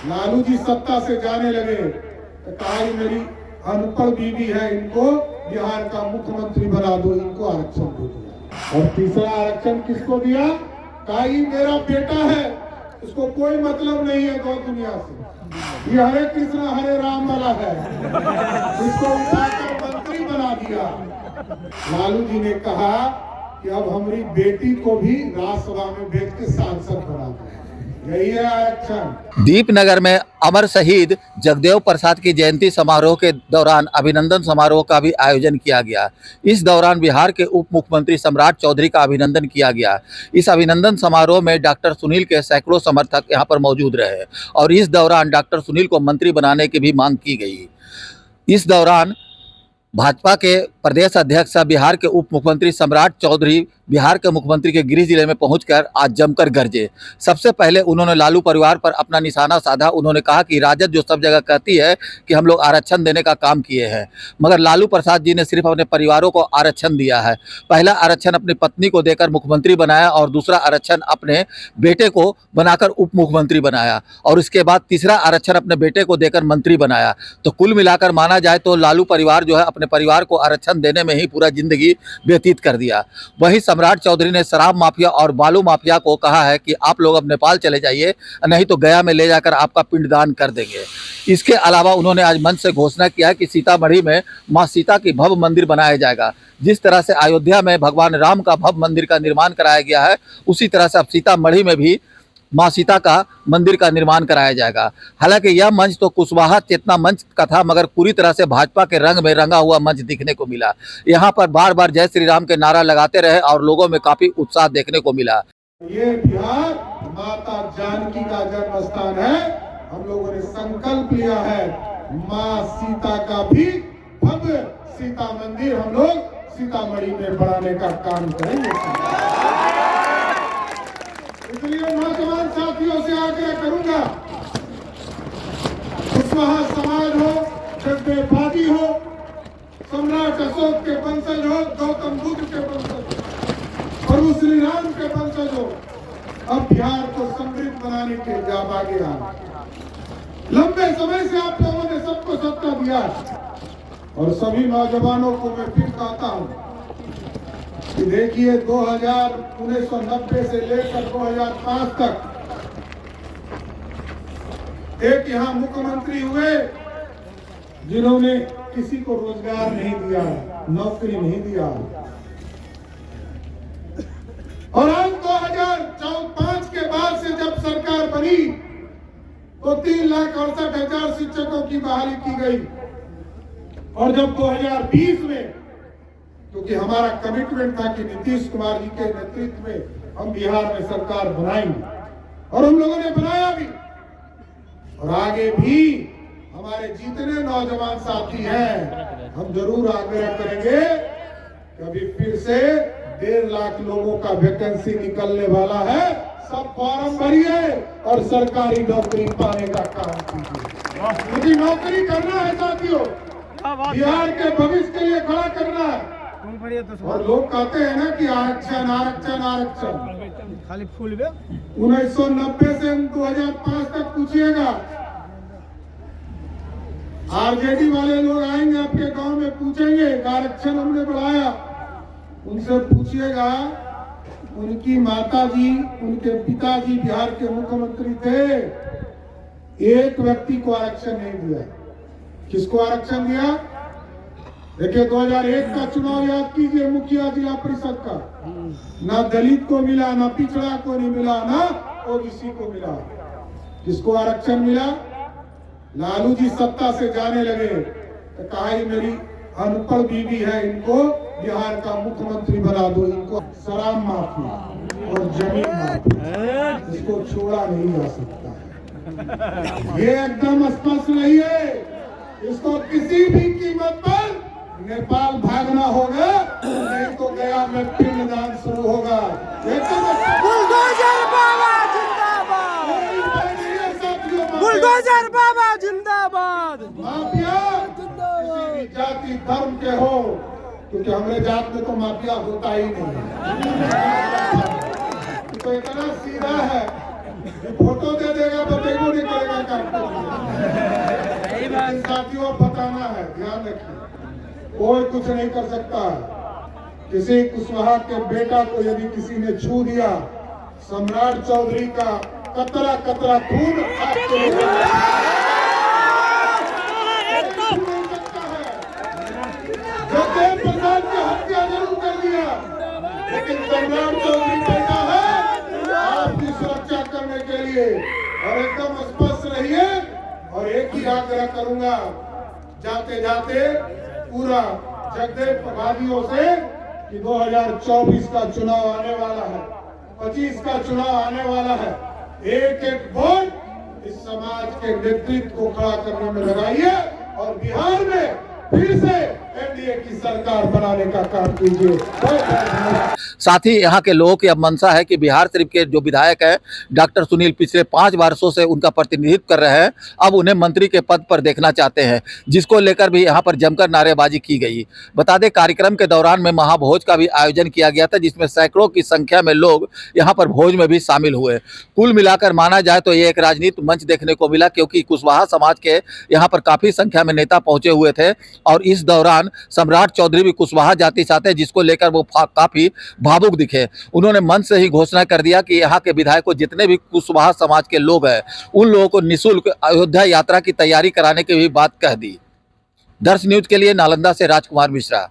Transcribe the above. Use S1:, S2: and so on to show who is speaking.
S1: लालू जी सत्ता से जाने लगे तो कहा मेरी अनपढ़ बीवी है, इनको बिहार का मुख्यमंत्री बना दो, इनको आरक्षण दे दिया। और तीसरा आरक्षण किसको दिया? कहा मेरा बेटा है, इसको कोई मतलब नहीं है गौ दुनिया से, ये हरे कृष्ण हरे राम वाला है, इसको उठाकर मंत्री बना दिया। लालू जी ने कहा कि अब हमारी बेटी को भी राज्यसभा में भेज के सांसद बना दो, यही है आरक्षण।
S2: दीपनगर में अमर शहीद जगदेव प्रसाद की जयंती समारोह के दौरान अभिनंदन समारोह का भी आयोजन किया गया। इस दौरान बिहार के उप मुख्यमंत्री सम्राट चौधरी का अभिनंदन किया गया। इस अभिनंदन समारोह में डॉक्टर सुनील के सैकड़ों समर्थक यहां पर मौजूद रहे और इस दौरान डॉक्टर सुनील को मंत्री बनाने की भी मांग की गई। इस दौरान भाजपा के प्रदेश अध्यक्ष बिहार के उप मुख्यमंत्री सम्राट चौधरी बिहार के मुख्यमंत्री के गृह जिले में पहुंचकर आज जमकर गरजे। सबसे पहले उन्होंने लालू परिवार पर अपना निशाना साधा। उन्होंने कहा कि राजद जो सब जगह कहती है कि हम लोग आरक्षण देने का काम किए हैं, मगर लालू प्रसाद जी ने सिर्फ अपने परिवारों को आरक्षण दिया है। पहला आरक्षण अपनी पत्नी को देकर मुख्यमंत्री बनाया और दूसरा आरक्षण अपने बेटे को बनाकर उप मुख्यमंत्री बनाया और इसके बाद तीसरा आरक्षण अपने बेटे को देकर मंत्री बनाया। तो कुल मिलाकर माना जाए तो लालू परिवार जो है अपने परिवार को आरक्षण देने में ही पूरा जिंदगी व्यतीत कर दिया। वही सम्राट चौधरी ने शराब माफिया और बालू माफिया को कहा है कि आप लोग अब नेपाल चले जाइए, नहीं तो गया में ले जाकर आपका पिंडदान कर देंगे। इसके अलावा उन्होंने आज मंच से घोषणा किया कि सीतामढ़ी में मां सीता की भव्य मंदिर बनाया जाएगा। जिस तरह से अयोध्या में भगवान राम का भव्य मंदिर का निर्माण कराया गया है, उसी तरह से अब सीतामढ़ी में भी मां सीता का मंदिर का निर्माण कराया जाएगा। हालांकि यह मंच तो कुशवाहा चेतना मंच का था, मगर पूरी तरह से भाजपा के रंग में रंगा हुआ मंच दिखने को मिला। यहाँ पर बार बार जय श्री राम के नारा लगाते रहे और लोगों में काफी उत्साह देखने को मिला।
S1: ये बिहार माता जानकी का जन्म स्थान है। हम लोगों ने संकल्प लिया है मां सीता का भी भव्य सीता मंदिर हम लोग सीतामढ़ी में बनाने का काम करेंगे। इसलिए नौजवान साथियों से आग्रह करूंगा, कुशवाहा समाज हो, जगदेववादी हो, सम्राट अशोक के वंशज हो, गौतम बुद्ध के वंशज हो, प्रभु श्री राम के वंशज हो, अब बिहार को समृद्ध बनाने के लिए आगे आना। लंबे समय से आप लोगों ने सबको सत्ता दिया और सभी नौजवानों को मैं फिर कहता हूँ कि देखिए 1990 से लेकर 2005 तक एक यहाँ मुख्यमंत्री हुए जिन्होंने किसी को रोजगार नहीं दिया, नौकरी नहीं दिया। और आज 2005 के बाद से जब सरकार बनी तो 3,68,000 शिक्षकों की बहाली की गई। और जब 2020 में, क्योंकि हमारा कमिटमेंट था कि नीतीश कुमार जी के नेतृत्व में हम बिहार में सरकार बनाएंगे और हम लोगों ने बनाया भी, और आगे भी हमारे जितने नौजवान साथी हैं हम जरूर आग्रह करेंगे कि अभी फिर से 1.5 लाख लोगों का वैकेंसी निकलने वाला है। सब फॉर्म भरिए और सरकारी नौकरी पाने का काम कीजिए, क्योंकि नौकरी करना है साथियों, बिहार के भविष्य के लिए खड़ा करना है। और लोग कहते हैं ना कि आरक्षण आरक्षण आरक्षण,
S3: खाली फूल
S1: 1990 से 2005 तक पूछिएगा, आरजेडी वाले लोग आएंगे आपके गांव में, पूछेंगे आरक्षण हमने बढ़ाया। उनसे पूछिएगा, उनकी माताजी, उनके पिताजी बिहार के मुख्यमंत्री थे, एक व्यक्ति को आरक्षण नहीं दिया। किसको आरक्षण दिया? देखिए 2001 का चुनाव याद कीजिए, मुखिया जिला परिषद का, ना दलित को मिला, ना पिछड़ा को नहीं मिला, ना ओबीसी को मिला। किसको आरक्षण मिला? लालू जी सत्ता से जाने लगे तो कहा मेरी अनपढ़ बीवी है, इनको बिहार का मुख्यमंत्री बना दो, इनको शराब माफी और जमीन माफी, इसको छोड़ा नहीं जा सकता है। ये एकदम स्पष्ट नहीं है, इसको किसी भी कीमत पर नेपाल भागना होगा, नहीं तो गया में पिंडदान शुरू होगा।
S3: बुलडोजर बाबा जिंदाबाद, बुलडोजर बाबा जिंदाबाद।
S1: माफिया किसी भी जाति धर्म के हो, क्योंकि हमारे जात में तो माफिया होता ही नहीं, तो इतना सीधा है ये फोटो दे देगा बतेगो नहीं करेगा लेकिन साथियों बताना है, ध्यान रखिए, कोई कुछ नहीं कर सकता है। किसी कुशवाहा के बेटा को यदि किसी ने छू दिया, सम्राट चौधरी का कतरा कतरा खून आपके लिए नहीं सकता है। जगदेव प्रसाद की हत्या जरूर कर दिया, लेकिन सम्राट चौधरी बेटा है आपकी सुरक्षा करने के लिए। और एकदम स्पष्ट रहिए, और एक ही आग्रह करूंगा जाते जाते पूरा जगदेव प्रभावियों से कि 2024 का चुनाव आने वाला है, 25 का चुनाव आने वाला है, एक एक वोट इस समाज के नेतृत्व को खड़ा करने में लगाइए और बिहार में फिर से एनडीए की सरकार बनाने का काम कीजिए। बहुत धन्यवाद।
S2: साथ ही यहाँ के लोगों की अब मंशा है कि बिहार शरीफ के जो विधायक हैं डॉक्टर सुनील पिछले 5 वर्षों से उनका प्रतिनिधित्व कर रहे हैं, अब उन्हें मंत्री के पद पर देखना चाहते हैं, जिसको लेकर भी यहाँ पर जमकर नारेबाजी की गई। बता दें कार्यक्रम के दौरान में महाभोज का भी आयोजन किया गया था, जिसमें सैकड़ों की संख्या में लोग यहाँ पर भोज में भी शामिल हुए। कुल मिलाकर माना जाए तो ये एक राजनीतिक मंच देखने को मिला, क्योंकि कुशवाहा समाज के यहाँ पर काफ़ी संख्या में नेता पहुँचे हुए थे और इस दौरान सम्राट चौधरी भी कुशवाहा जाति से आते हैं, जिसको लेकर वो काफ़ी भावुक दिखे। उन्होंने मंच से ही घोषणा कर दिया कि यहाँ के विधायकों जितने भी कुशवाहा समाज के लोग हैं उन लोगों को निःशुल्क अयोध्या यात्रा की तैयारी कराने की भी बात कह दी। दर्श न्यूज के लिए नालंदा से राजकुमार मिश्रा।